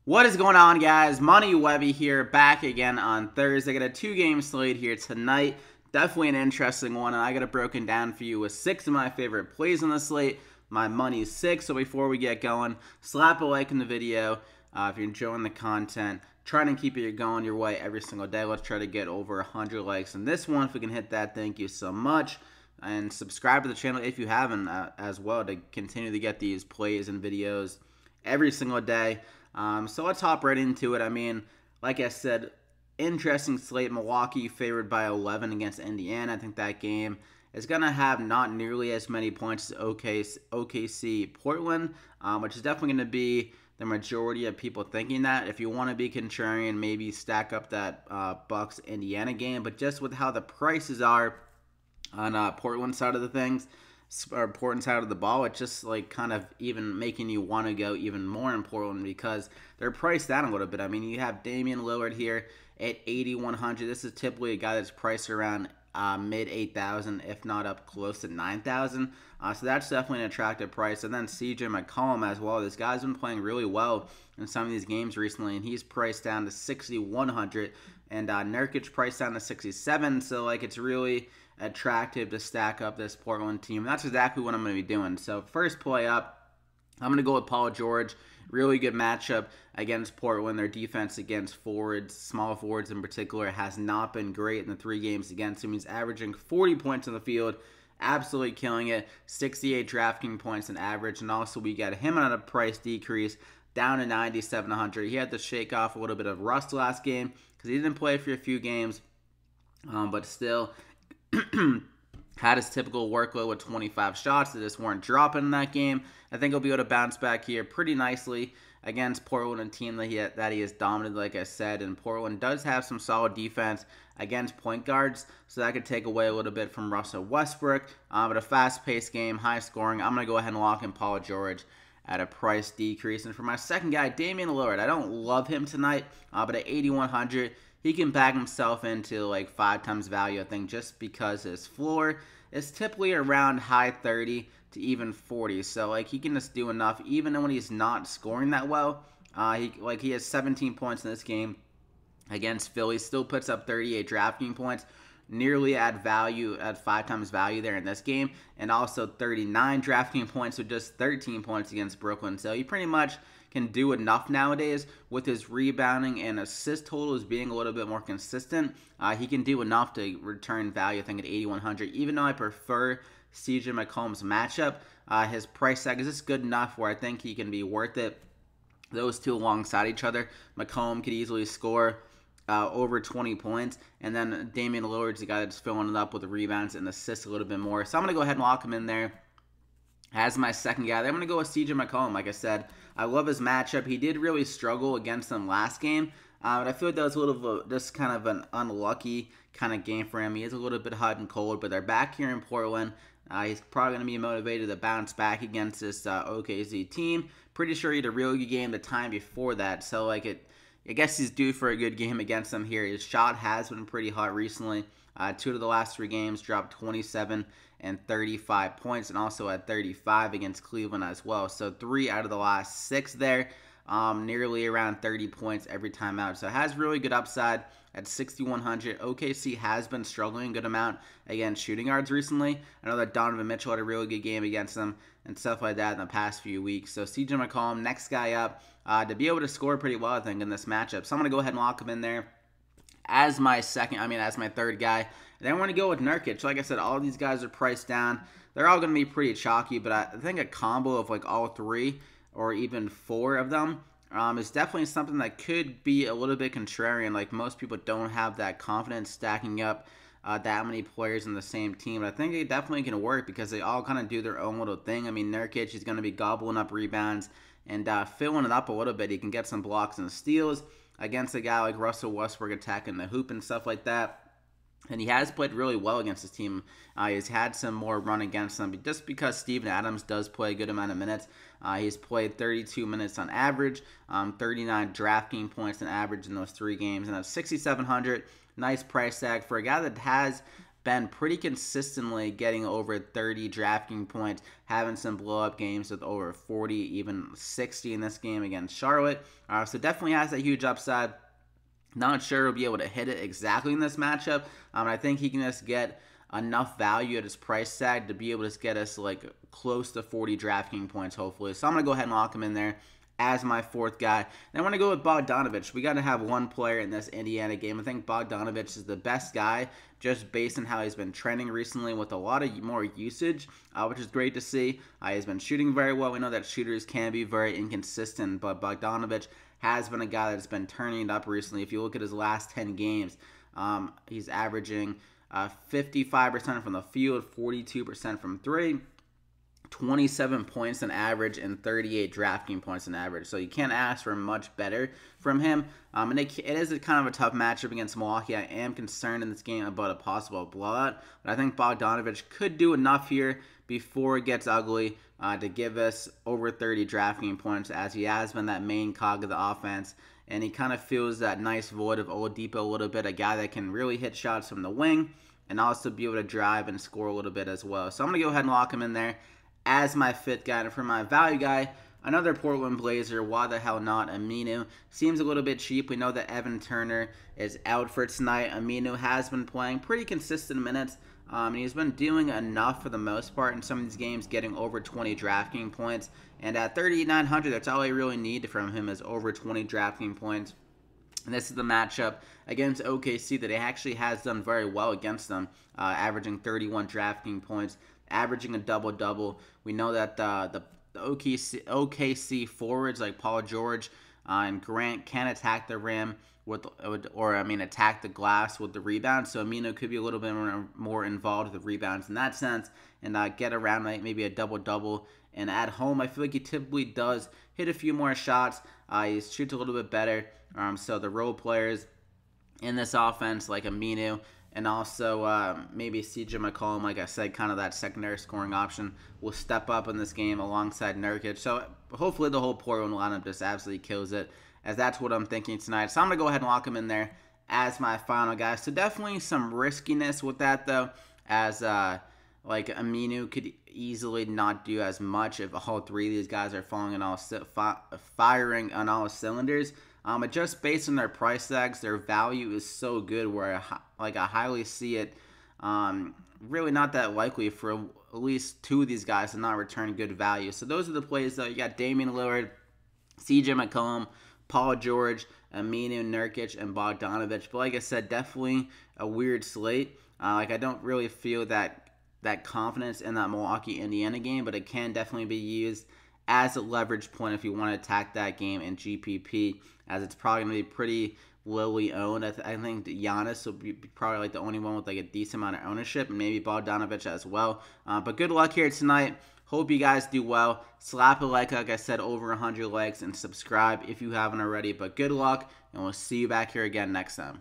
What is going on, guys? Money Webby here, back again on Thursday. I got a two-game slate here tonight. Definitely an interesting one, and I got it broken down for you with 6 of my favorite plays on the slate. My money's 6, so before we get going, slap a like in the video if you're enjoying the content. Trying to keep it going your way every single day. Let's try to get over 100 likes in this one. If we can hit that, thank you so much. And subscribe to the channel if you haven't as well to continue to get these plays and videos every single day. So let's hop right into it. I mean, like I said, interesting slate. Milwaukee favored by 11 against Indiana. I think that game is going to have not nearly as many points as OKC Portland, which is definitely going to be the majority of people thinking that. If you want to be contrarian, maybe stack up that Bucks-Indiana game. But just with how the prices are on Portland side of the things, or Portland side of the ball, it's just like kind of even making you want to go even more in Portland because they're priced down a little bit. I mean, you have Damien Lords here at 8,100. This is typically a guy that's priced around mid 8,000, if not up close to 9,000. So that's definitely an attractive price. And then McCollum as well. This guy's been playing really well in some of these games recently, and he's priced down to 6,100. And Nurkic priced down to 67. So like it's really attractive to stack up this Portland team. That's exactly what I'm going to be doing. So first play up, I'm going to go with Paul George. Really good matchup against Portland. Their defense against forwards, small forwards in particular, has not been great in the 3 games against him. He's averaging 40 points on the field, absolutely killing it. 68 DraftKings points on average, and also we got him on a price decrease down to 9,700. He had to shake off a little bit of rust last game because he didn't play for a few games, but still had his typical workload with 25 shots. They just weren't dropping in that game. I think he'll be able to bounce back here pretty nicely against Portland, a team that he has dominated, like I said. And Portland does have some solid defense against point guards, so that could take away a little bit from Russell Westbrook. But a fast-paced game, high scoring. I'm going to go ahead and lock in Paul George at a price decrease. And for my second guy, Damien Lords, I don't love him tonight, but at 8,100, he can back himself into like 5 times value, I think, just because his floor is typically around high 30 to even 40. So like he can just do enough, even when he's not scoring that well. He has 17 points in this game against Philly, still puts up 38 DraftKings points, nearly at 5 times value there in this game, and also 39 DraftKings points with just 13 points against Brooklyn. So he pretty much can do enough nowadays with his rebounding and assist totals being a little bit more consistent. He can do enough to return value, I think, at 8,100. Even though I prefer McCollum's matchup, his price tag is just good enough where I think he can be worth it. Those two alongside each other, McCollum could easily score over 20 points, and then Damien Lords, the guy that's filling it up with the rebounds and assists a little bit more. So I'm going to go ahead and lock him in there as my second guy. I'm going to go with McCollum. Like I said, I love his matchup. He did really struggle against them last game, but I feel like that was a little just kind of an unlucky kind of game for him. He is a little bit hot and cold, but they're back here in Portland. He's probably going to be motivated to bounce back against this OKC team. Pretty sure he had a really good game the time before that, so like I guess he's due for a good game against them here. His shot has been pretty hot recently. 2 of the last 3 games dropped 27 and 35 points, and also at 35 against Cleveland as well. So 3 out of the last 6 there, nearly around 30 points every time out. So it has really good upside at 6,100. OKC has been struggling a good amount against shooting guards recently. I know that Donovan Mitchell had a really good game against them and stuff like that in the past few weeks. So McCollum, next guy up, to be able to score pretty well, I think, in this matchup. So I'm going to go ahead and lock him in there as my third guy. And then I want to go with Nurkic. Like I said, all these guys are priced down. They're all going to be pretty chalky, but I think a combo of like all 3 or even 4 of them is definitely something that could be a little bit contrarian. Like most people don't have that confidence stacking up that many players in the same team. But I think it definitely can work because they all kind of do their own little thing. I mean, Nurkic is going to be gobbling up rebounds and filling it up a little bit. He can get some blocks and steals against a guy like Russell Westbrook attacking the hoop and stuff like that. And he has played really well against his team. He's had some more run against them. But just because Steven Adams does play a good amount of minutes, he's played 32 minutes on average, 39 DraftKings points on average in those 3 games. And that's 6,700. Nice price tag for a guy that has been pretty consistently getting over 30 DraftKings points, having some blow-up games with over 40, even 60 in this game against Charlotte. So definitely has a huge upside. Not sure he'll be able to hit it exactly in this matchup. I think he can just get enough value at his price tag to be able to get us like close to 40 DraftKings points, hopefully. So I'm going to go ahead and lock him in there as my fourth guy. And I want to go with Bogdanovich. We got to have one player in this Indiana game. I think Bogdanovich is the best guy just based on how he's been trending recently with a lot of more usage, which is great to see. He's been shooting very well. We know that shooters can be very inconsistent, but Bogdanovich has been a guy that's been turning it up recently. If you look at his last 10 games, he's averaging 55% from the field, 42% from three, 27 points on average, and 38 DraftKings points on average. So you can't ask for much better from him. And it is a kind of a tough matchup against Milwaukee. I am concerned in this game about a possible blowout, but I think Bogdanovich could do enough here before it gets ugly to give us over 30 DraftKings points, as he has been that main cog of the offense. And he kind of fills that nice void of Oladipo a little bit, a guy that can really hit shots from the wing and also be able to drive and score a little bit as well. So I'm going to go ahead and lock him in there as my fifth guy. And for my value guy, another Portland Blazer, why the hell not, Aminu. Seems a little bit cheap. We know that Evan Turner is out for tonight. Aminu has been playing pretty consistent minutes. And he's been doing enough for the most part in some of these games, getting over 20 DraftKings points. And at 3,900, that's all I really need from him is over 20 DraftKings points. And this is the matchup against OKC that he actually has done very well against them, averaging 31 DraftKings points, averaging a double-double. We know that the OKC forwards like Paul George and Grant can attack the rim attack the glass with the rebounds. So Aminu could be a little bit more involved with the rebounds in that sense and get around like maybe a double-double. And at home, I feel like he typically does hit a few more shots. He shoots a little bit better. So the role players in this offense, like Aminu, and also maybe CJ McCollum, like I said, kind of that secondary scoring option, will step up in this game alongside Nurkic. So hopefully the whole Portland lineup just absolutely kills it, as that's what I'm thinking tonight. So I'm going to go ahead and lock him in there as my final guy. So definitely some riskiness with that, though, as like Aminu could easily not do as much if all three of these guys are firing on all cylinders. But just based on their price tags, their value is so good where I highly see it really not that likely for at least two of these guys to not return good value. So those are the plays, though. You got Damien Lillard, CJ McCollum, Paul George, Aminu, Nurkic, and Bogdanovich. But like I said, definitely a weird slate. I don't really feel that confidence in that Milwaukee-Indiana game, but it can definitely be used as a leverage point if you want to attack that game in GPP, as it's probably going to be pretty lowly owned. I think Giannis will be probably like the only one with like a decent amount of ownership, and maybe Bogdanovich as well. But good luck here tonight. Hope you guys do well. Slap a like I said, over 100 likes, and subscribe if you haven't already. But good luck, and we'll see you back here again next time.